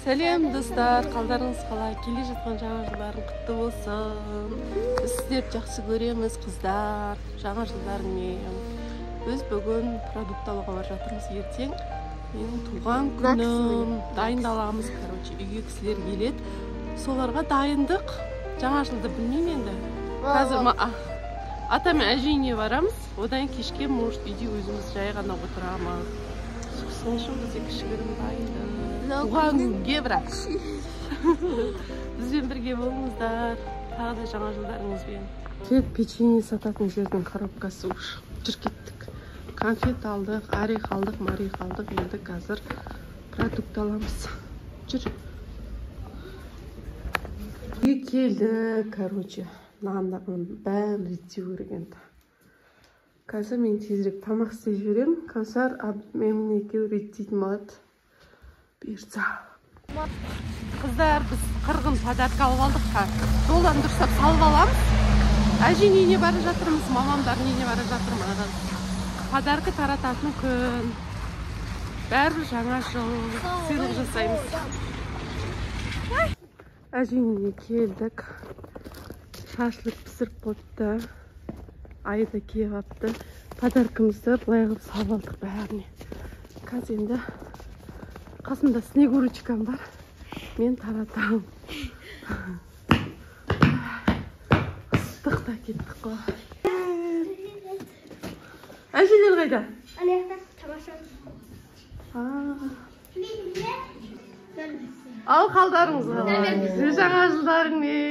Сәлем достар, қалдарыңыз қалай? Келе жатқан жаңа жылдарың құтты болсын. Біз сіздерді жақсы көреміз, қыздар. Жаңа жылдарыңмен. Біз бүгін продукт алуға бара жатырмыз. Ертең менің туған күнім. Дайындаламыз, үйге кісілер келеді. Соларға дайындық. Жаңа жылды білмеймін енді. Қазір атам әжейіне барамыз. Одан кешке может үйде өзіміз жай ғана отырамыз. Сол үшін бізде кішігірім дайындық. Туған күнге бірақ. Бізбен бірге болыңыздар. Тағы да жаңа жылдарыңызбен. Печенье сататын жердің коробкасы уж. Жүр кеттік. Конфет алдық, орех алдық, марих алдық. Енді қазір продукт аламыз. Жүр. Келді, нандағын бәрін реттеу керек енді. Қазір мен тезірек тамақ істеп жіберемін. Қазір мен екеуі реттейтін болады. Берса. Қыздар, біз қырғын подарка алып алдық. Жолдан дұрыстап салып аламыз. Әжең үйіне бара жатырмыз, мамамдардың үйіне бара жатырмыз. Подарка тарататын күн. Бәрі жаңа жыл. Сыйлық жасаймыз. Әжең үйіне келдік. Шашлық пісіріп қойыпты. Айда киіп апты. Подаркамызды былай қылып салып алдық бәріне. Қазір енді қасымда снегурочкам бар. Мен таратамын. Ыстықта кеттік қой. Әжелер қайда? Аяқта тамаша. Ал қалдарыңыз қалай? Жаңа жылдарыңмен.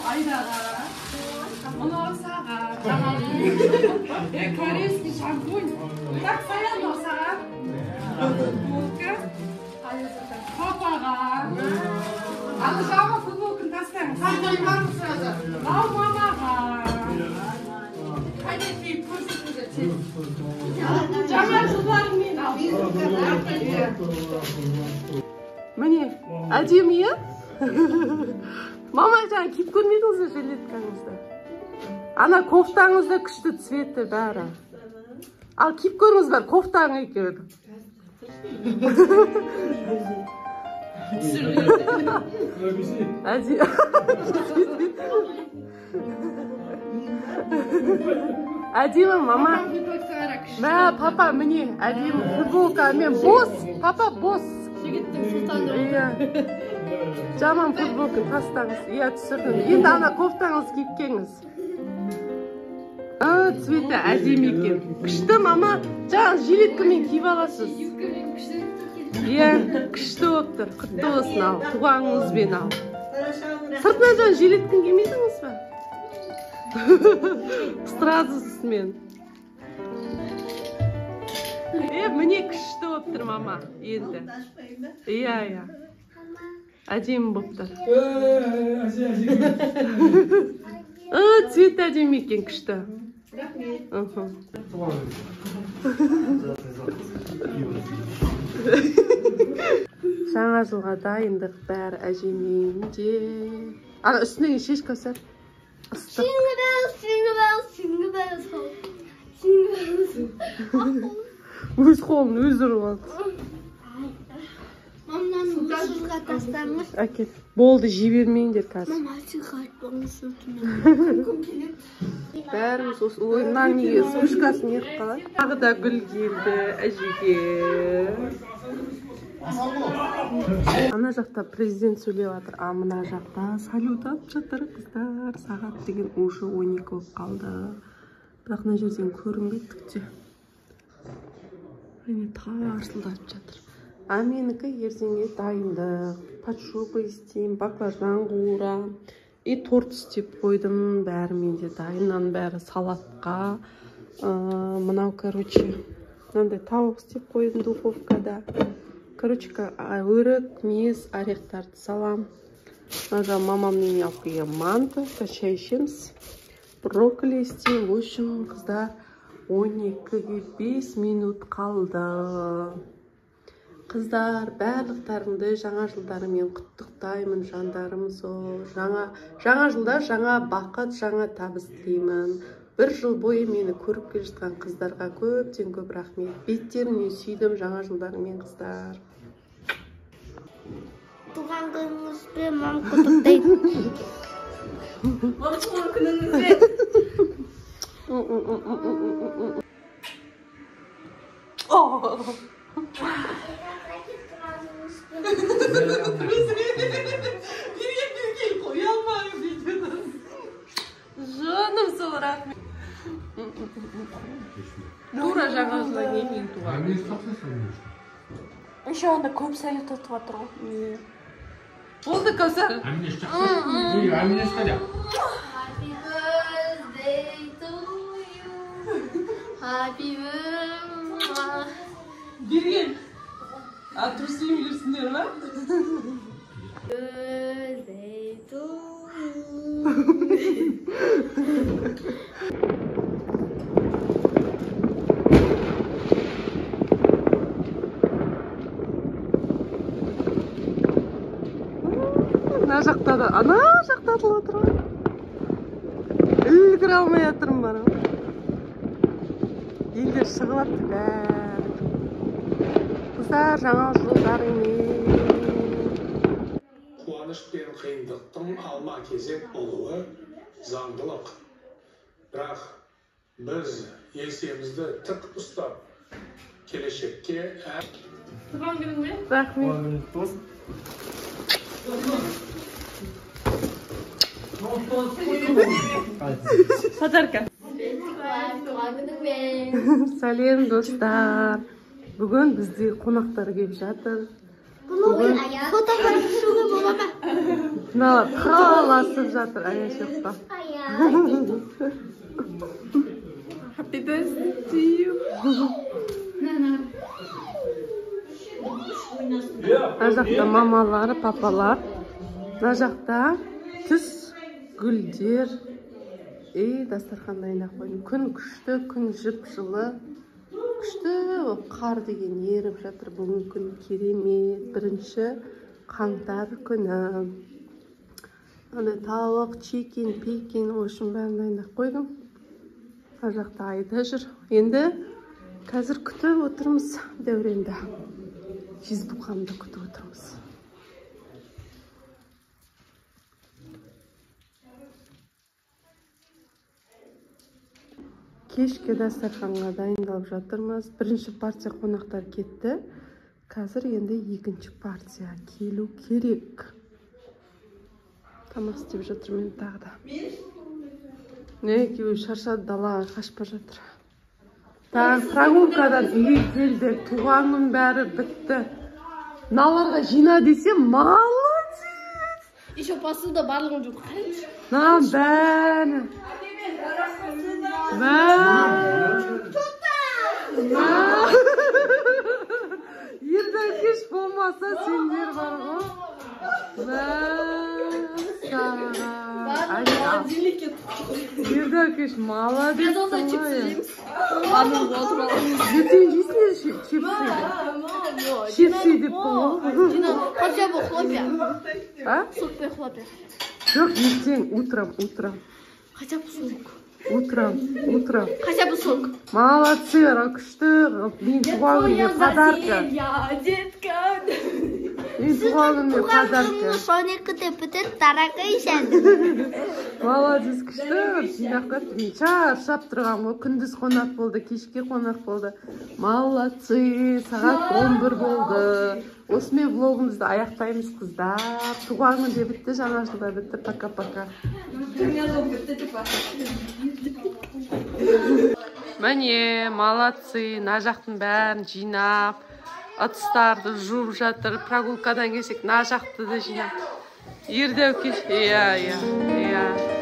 Айдаға, мынау саған, корейский шампунь. Так, саян ол саған. Папаға. Аны жама футболкын тастаймын. Саған барым сразу. Ал мамаға. Қайда тейіп көрсетіңдер. Жаңа жылдарыңмен ал. Міне, әдемі е? Мама жаңа киіп көрмедіңіз жилеткаңызды. Ана кофтаңызда күшті цветі бәрі. Ал киіп көріңіз бар, кофтаң екен. Әдемі мама. Мә, папа, міне, әдемі футболка. Мен бос, папа бос. Жаман футболка тастаңыз. Иә, түсірдім. Енді ана кофтаңыз киіп келіңіз. Цветі әдемі екен. Күшті мама. Жаңа жилеткамен киіп аласыз. Иә, күшті болып тұр. Құтты болсын ал. Туғаныңызбен ал. Сыртына жаңа жилеткін кимедіңіз ба? Сразу үстімен. Міне күшті болып тұр мама. Енді. Иә. Әдемі болып тұр. Цвет әдемі екен күшті. Жаңа жылға дайындық бәрі әжемейінде. Ана үстіне шеш көсір. Өз қолын өз ұрып алды. Мамнан сызға тастармыз. Әкет. Болды, жібермейіндер қазір. Мама, сызға айтпаңыз өтіне. Бәріміз осы ойыннан неге сушкасын еқіп қалады. Тағы да гүл келді әжеге. Ана жақта президент сөйлеп жатыр. Мына жақта салют алып жатыр қыздар. Сағат деген уже 12 болып қалды. Бірақ мына жерден көрінбейді те. Міне тарсылдап жатыр. Менікі ертеңге дайындық. Подшуба істеймін, баклажан қуырам. И торт істеп қойдым. Бәрі менде дайыннан бәрі салатқа. Мынау, мынандай тауық істеп қойдым духовкада. Өрік, мес, орехтарды салам. Мына мамамның алып келген манты, шай ішеміз. Брокколи істеймін. В общем, қыздар 12-ге 5 минут қалды. Қыздар, барлықтарыңды жаңа жылдарымен құттықтаймын, жандарым сол. Жаңа жылда жаңа бақыт, жаңа табыс тілеймін. Бір жыл бойы мені көріп келе жатқан қыздарға көптен көп рахмет. Беттеріңе сүйдім жаңа жылдарымен, қыздар. Туған күніңізбен мам құттықтаймын. Туған күніңізбен. Жаным сол рахмет. Тура жаңа жылға немен туған. Еще онда көп совет өтіп жатыр ғой. Болды, Кәусар. Happy birthday to you. Happy birthday. Берген. Трусым жүрсіңдер ма? Birthday to you. Ана жақта да, ана жақта атылып отыр ғой. Үлгіре алмай жатырмын бара. Елдер шығылапты бәрі. Қыздар, жаңа жылдарыңмен. Қуаныш пен қиындықтың алма кезек болуы заңдылық. Бірақ біз еңсемізді тік ұстап, келешекке Туған күніңмен? Рахмет. Подарка. Туған күніңмен. Сәлем, достар. Бүгін бізде қонақтар келіп жатыр. Бүгін фотоға бола ма? Мыналар қаласып жатыр, аяш жоқта. Happy birthday to you. Мына жақта мамалары, папалар. Мына жақта түс, гүлдер. Дастархан дайындап қойдым. Күн күшті, күн жып жылы. Күшті қар деген еріп жатыр. Бүгін күн керемет. 1 қаңтар күні. Ана тауық, чикен, пекен, ошын бәрін дайындап қойдым. Мына жақта айда жүр. Енді қазір күтіп отырмыз Дәуренді. Жизбухамды күтіп отырмыз. Кешке дастарханға дайындалып жатырмыз. 1 партия қонақтар кетті. Қазір енді 2 партия келу керек. Тамақ істеп жатыр мен тағы да. Екеуі шаршады, далаға қашпа жатыр. Тағы прогулкадан үйге келді. Туғанның бәрі бітті. Мыналарға жина десем, молодец! Еще посуда барлығын жуып қайыншы. Бәрі. Ерді кеш болмаса сендер бар ғой. Ерді кеш молодец. Ертең жейсіңдер чипсы? Чипсы деп бұл. Хотя бы хлопья. А? Суп и хлопья. Жоқ, ертең утром. Хотя бы сок. Утром. Хотя бы сок. Молодцы, күшті. Мен туған күнге подарка. Детка. Мен туған күнге подарка. Соникті бітір тарақа ішәді. Молодец, күшті. Жинақ қаттым. Шаршап тұрған ғой. Күндіз қонақ болды, кешке қонақ болды. Молодцы. Сағат 11 болды. Осымен влогымызды аяқтаймыз, қыздар. Туған күнде бітті, жаңа жылда бітті. Пока-пока. Міне, молодцы. Мына жақтың бәрін жинап, ыдыстарды жуып жатыр. Прогулкадан келсек, мына жақты да жинап. Ердеу кеш. Иә.